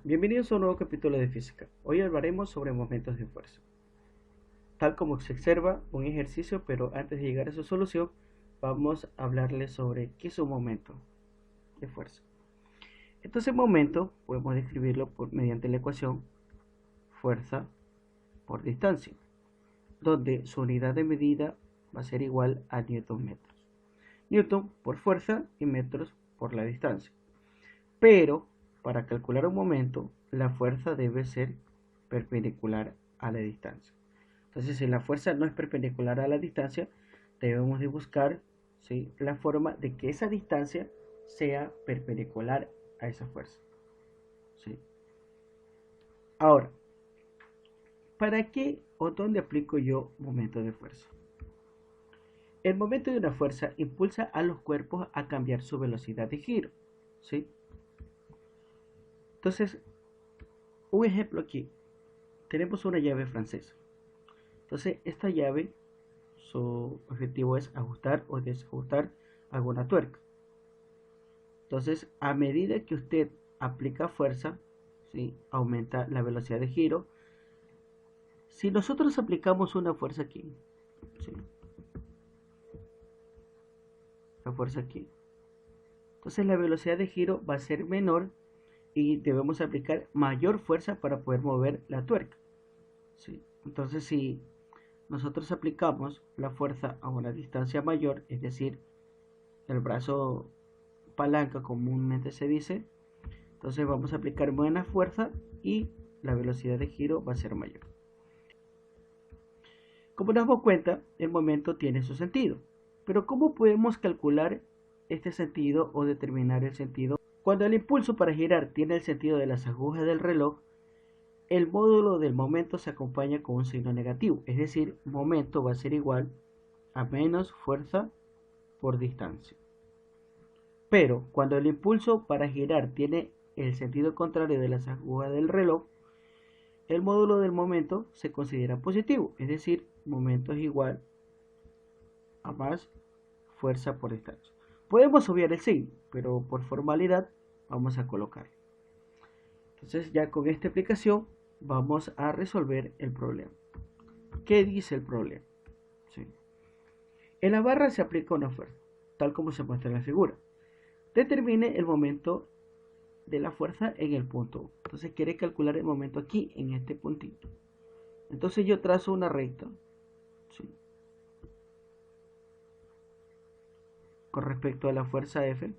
Bienvenidos a un nuevo capítulo de física. Hoy hablaremos sobre momentos de fuerza. Tal como se observa, un ejercicio, pero antes de llegar a su solución, vamos a hablarles sobre qué es un momento de fuerza. Entonces, momento podemos describirlo mediante la ecuación fuerza por distancia, donde su unidad de medida va a ser igual a newton metros. Newton por fuerza y metros por la distancia. Pero para calcular un momento, la fuerza debe ser perpendicular a la distancia. Entonces, si la fuerza no es perpendicular a la distancia, debemos de buscar, ¿sí?, la forma de que esa distancia sea perpendicular a esa fuerza. ¿Sí? Ahora, ¿para qué o dónde aplico yo momento de fuerza? El momento de una fuerza impulsa a los cuerpos a cambiar su velocidad de giro. ¿Sí? Entonces, un ejemplo aquí. Tenemos una llave francesa. Entonces, esta llave, su objetivo es ajustar o desajustar alguna tuerca. Entonces, a medida que usted aplica fuerza, ¿sí?, aumenta la velocidad de giro. Si nosotros aplicamos una fuerza aquí, ¿sí?, la fuerza aquí, entonces la velocidad de giro va a ser menor y debemos aplicar mayor fuerza para poder mover la tuerca. ¿Sí? Entonces, si nosotros aplicamos la fuerza a una distancia mayor, es decir, el brazo palanca comúnmente se dice, entonces vamos a aplicar buena fuerza y la velocidad de giro va a ser mayor. Como nos damos cuenta, el momento tiene su sentido. Pero ¿cómo podemos calcular este sentido o determinar el sentido? Cuando el impulso para girar tiene el sentido de las agujas del reloj, el módulo del momento se acompaña con un signo negativo, es decir, momento va a ser igual a menos fuerza por distancia. Pero cuando el impulso para girar tiene el sentido contrario de las agujas del reloj, el módulo del momento se considera positivo, es decir, momento es igual a más fuerza por distancia. Podemos obviar el signo, pero por formalidad vamos a colocarlo. Entonces, ya con esta explicación vamos a resolver el problema. ¿Qué dice el problema? ¿Sí? En la barra se aplica una fuerza, tal como se muestra en la figura. Determine el momento de la fuerza en el punto 1. Entonces quiere calcular el momento aquí, en este puntito. Entonces yo trazo una recta, ¿sí?, con respecto a la fuerza F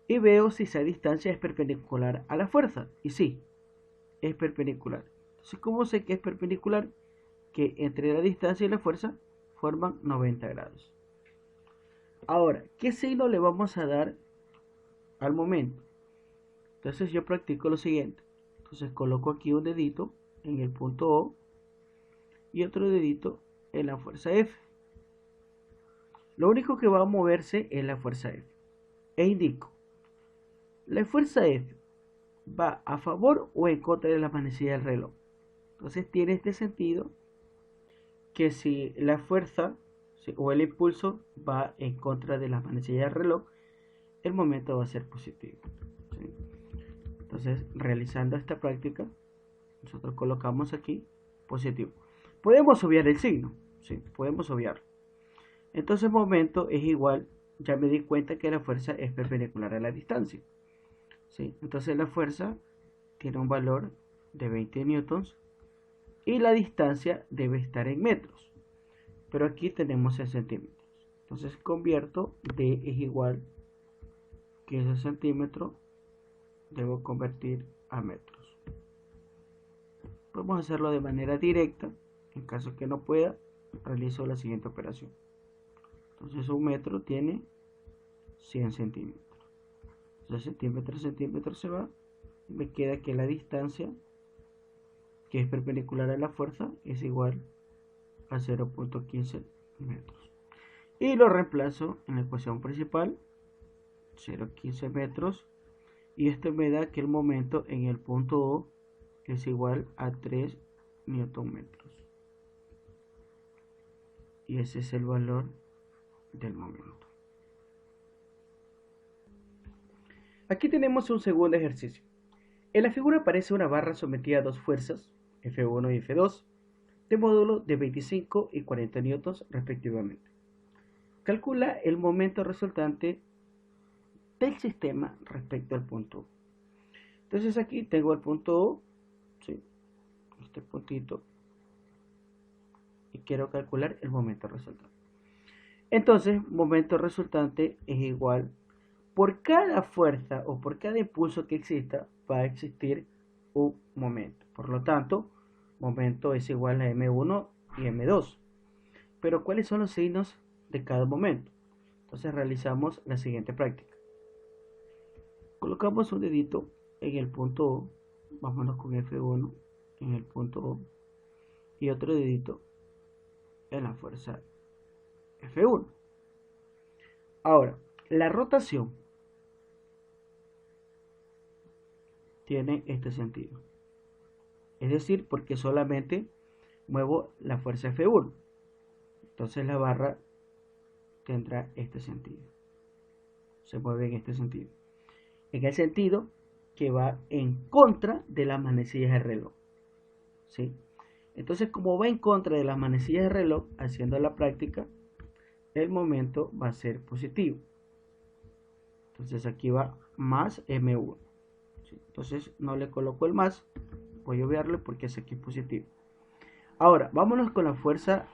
y veo si esa distancia es perpendicular a la fuerza. Y sí, es perpendicular. Entonces, ¿cómo sé que es perpendicular? Que entre la distancia y la fuerza forman 90 grados. Ahora, ¿qué signo le vamos a dar al momento? Entonces yo practico lo siguiente. Entonces coloco aquí un dedito en el punto O y otro dedito en la fuerza F. Lo único que va a moverse es la fuerza F. E indico, la fuerza F va a favor o en contra de la manecilla del reloj. Entonces tiene este sentido que si la fuerza o el impulso va en contra de la manecilla del reloj, el momento va a ser positivo. ¿Sí? Entonces, realizando esta práctica, nosotros colocamos aquí positivo. Podemos obviar el signo, ¿sí? Podemos obviarlo. Entonces, momento es igual, ya me di cuenta que la fuerza es perpendicular a la distancia. ¿Sí? Entonces, la fuerza tiene un valor de 20 newtons y la distancia debe estar en metros. Pero aquí tenemos en centímetros. Entonces, convierto D es igual que ese centímetro, debo convertir a metros. Podemos hacerlo de manera directa. En caso que no pueda, realizo la siguiente operación. Entonces un metro tiene 100 centímetros. Entonces centímetro se va. Y me queda que la distancia, que es perpendicular a la fuerza, es igual a 0.15 metros. Y lo reemplazo en la ecuación principal, 0.15 metros. Y esto me da que el momento en el punto O es igual a 3 newton metros. Y ese es el valor del momento. Aquí tenemos un segundo ejercicio. En la figura aparece una barra sometida a dos fuerzas, F1 y F2, de módulo de 25 y 40 newtons respectivamente. Calcula el momento resultante del sistema respecto al punto O. Entonces aquí tengo el punto O, ¿sí? Este puntito, y quiero calcular el momento resultante. Entonces, momento resultante es igual, por cada fuerza o por cada impulso que exista, va a existir un momento. Por lo tanto, momento es igual a M1 y M2. Pero, ¿cuáles son los signos de cada momento? Entonces, realizamos la siguiente práctica. Colocamos un dedito en el punto O, vámonos con F1 en el punto O, y otro dedito en la fuerza F1. Ahora, la rotación tiene este sentido. Es decir, porque solamente muevo la fuerza F1. Entonces la barra tendrá este sentido. Se mueve en este sentido. En el sentido que va en contra de las manecillas del reloj. ¿Sí? Entonces, como va en contra de las manecillas del reloj, haciendo la práctica, el momento va a ser positivo. Entonces aquí va más M1. ¿Sí? Entonces no le coloco el más, voy a obviarlo porque es aquí positivo. Ahora, vámonos con la fuerza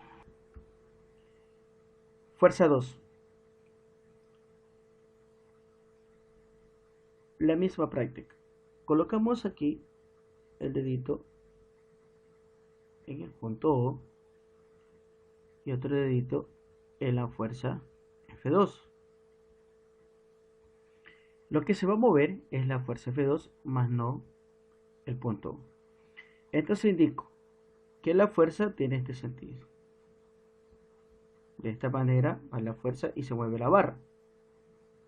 2. La misma práctica. Colocamos aquí el dedito en el punto O y otro dedito en la fuerza F2. Lo que se va a mover es la fuerza F2 más no el punto O. Entonces indico que la fuerza tiene este sentido. De esta manera va la fuerza y se mueve la barra.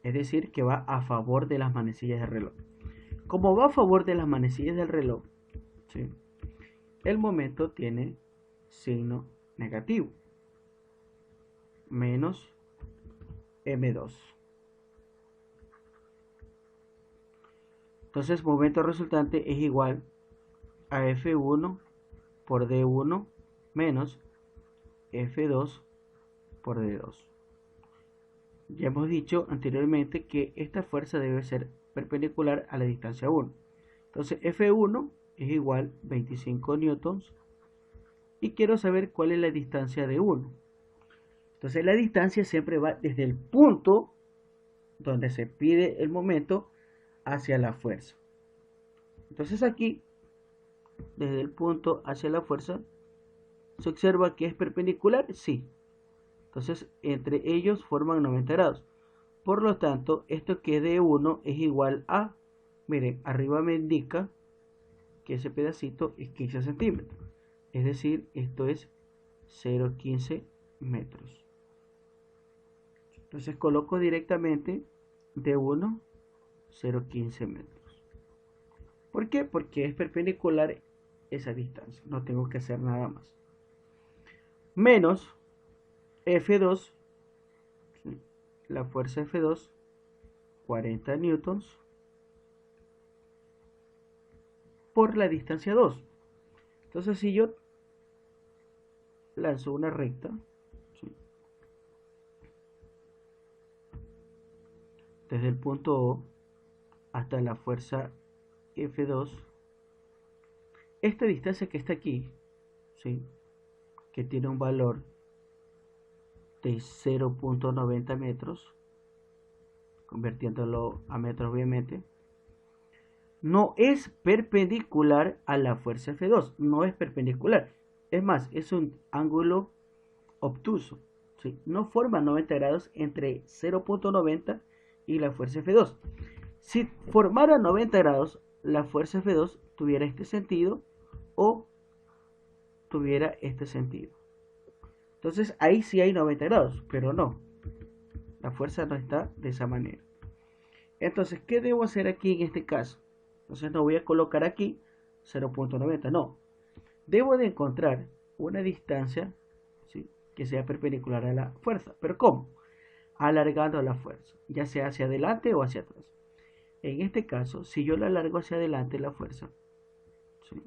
Es decir, que va a favor de las manecillas del reloj. Como va a favor de las manecillas del reloj, ¿sí? El momento tiene signo negativo. Menos M2. Entonces, momento resultante es igual a F1 por D1 menos F2 por D2. Ya hemos dicho anteriormente que esta fuerza debe ser perpendicular a la distancia 1. Entonces F1 es igual a 25 newtons y quiero saber cuál es la distancia de 1. Entonces la distancia siempre va desde el punto donde se pide el momento hacia la fuerza. Entonces aquí, desde el punto hacia la fuerza, ¿se observa que es perpendicular? Sí. Entonces, entre ellos forman 90 grados. Por lo tanto, esto que D1 es igual a, miren, arriba me indica que ese pedacito es 15 centímetros. Es decir, esto es 0,15 metros. Entonces coloco directamente D1 0,15 metros. ¿Por qué? Porque es perpendicular esa distancia. No tengo que hacer nada más. Menos F2, la fuerza F2, 40 newtons por la distancia 2. Entonces, si yo lanzo una recta, ¿sí?, desde el punto O hasta la fuerza F2, esta distancia que está aquí, ¿sí?, que tiene un valor de 0,90 metros, convirtiéndolo a metros obviamente, no es perpendicular a la fuerza F2, no es perpendicular. Es más, es un ángulo obtuso, ¿sí? No forma 90 grados entre 0,90 y la fuerza F2. Si formara 90 grados, la fuerza F2 tuviera este sentido o tuviera este sentido. Entonces ahí sí hay 90 grados, pero no. La fuerza no está de esa manera. Entonces, ¿qué debo hacer aquí en este caso? Entonces no voy a colocar aquí 0,90, no. Debo de encontrar una distancia, ¿sí?, que sea perpendicular a la fuerza. ¿Pero cómo? Alargando la fuerza, ya sea hacia adelante o hacia atrás. En este caso, si yo la alargo hacia adelante la fuerza, ¿sí?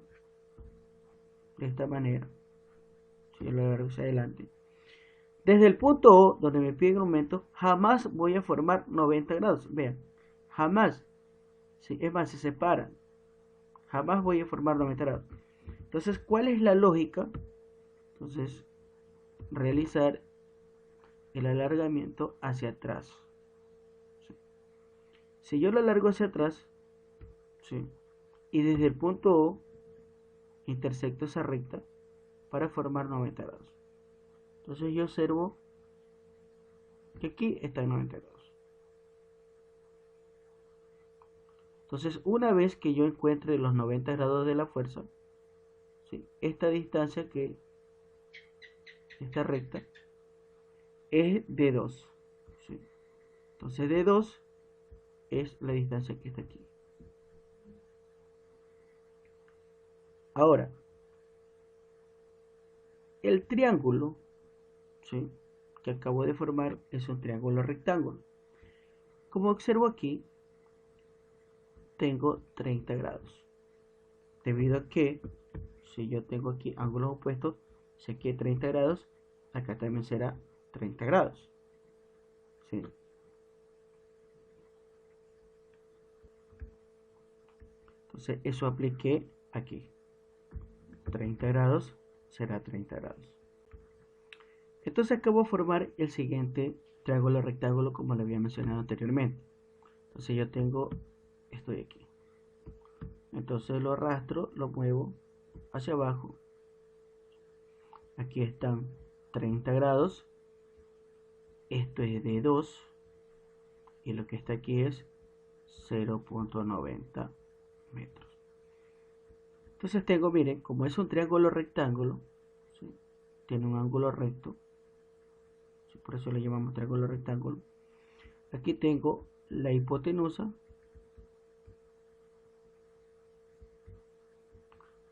De esta manera, si yo la alargo hacia adelante, desde el punto O, donde me pide el aumento, jamás voy a formar 90 grados. Vean, jamás. ¿Sí? Es más, se separan. Jamás voy a formar 90 grados. Entonces, ¿cuál es la lógica? Entonces, realizar el alargamiento hacia atrás. ¿Sí? Si yo lo alargo hacia atrás, ¿sí? Y desde el punto O intersecto esa recta para formar 90 grados. Entonces yo observo que aquí está en 90 grados. Entonces, una vez que yo encuentre los 90 grados de la fuerza, ¿sí? Esta distancia que esta recta es de 2, ¿sí? Entonces de 2 es la distancia que está aquí. Ahora, el triángulo, ¿sí? Que acabo de formar es un triángulo rectángulo. Como observo aquí, tengo 30 grados. Debido a que, si yo tengo aquí ángulos opuestos, sé que 30 grados, acá también será 30 grados. ¿Sí? Entonces, eso apliqué aquí. 30 grados será 30 grados. Entonces acabo de formar el siguiente triángulo rectángulo como lo había mencionado anteriormente. Entonces yo tengo, estoy aquí. Entonces lo arrastro, lo muevo hacia abajo. Aquí están 30 grados. Esto es de 2. Y lo que está aquí es 0.90 metros. Entonces tengo, miren, como es un triángulo rectángulo, ¿sí? Tiene un ángulo recto. ¿Sí? Por eso le llamamos triángulo rectángulo. Aquí tengo la hipotenusa.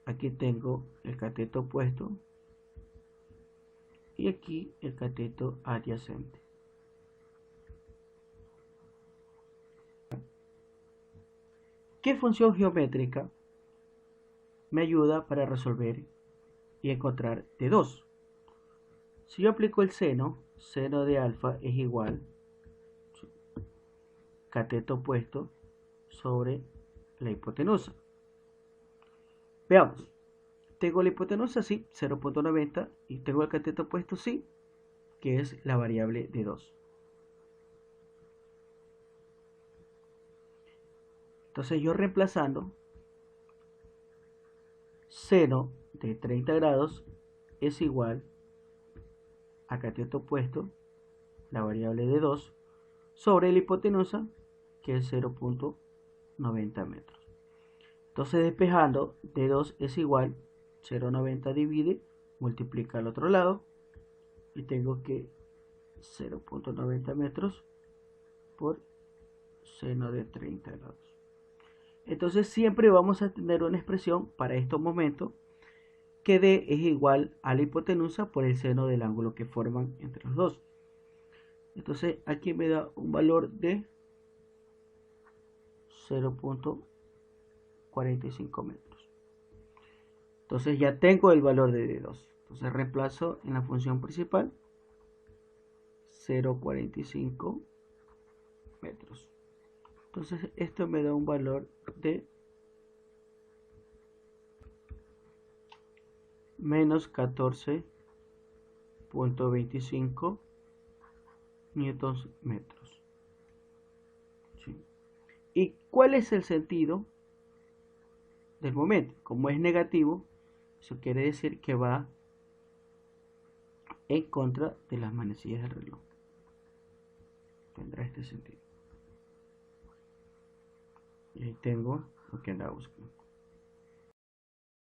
Aquí tengo el cateto opuesto. Y aquí el cateto adyacente. ¿Qué función geométrica me ayuda para resolver y encontrar T2? Si yo aplico el seno de alfa es igual cateto opuesto sobre la hipotenusa. Veamos. Tengo la hipotenusa, sí, 0.90, y tengo el cateto opuesto, sí, que es la variable de 2. Entonces yo reemplazando, seno de 30 grados es igual a cateto opuesto, la variable de 2, sobre la hipotenusa, que es 0.90 metros. Entonces despejando, de 2 es igual, 0.90 divide, multiplica al otro lado, y tengo que 0.90 metros por seno de 30 grados. Entonces siempre vamos a tener una expresión para estos momentos que D es igual a la hipotenusa por el seno del ángulo que forman entre los dos. Entonces aquí me da un valor de 0.45 metros. Entonces ya tengo el valor de D2. Entonces reemplazo en la función principal 0.45 metros. Entonces esto me da un valor de menos 14.25 newtons metros. ¿Sí? ¿Y cuál es el sentido del momento? Como es negativo, eso quiere decir que va en contra de las manecillas del reloj. Tendrá este sentido. Y ahí tengo lo que andaba buscando.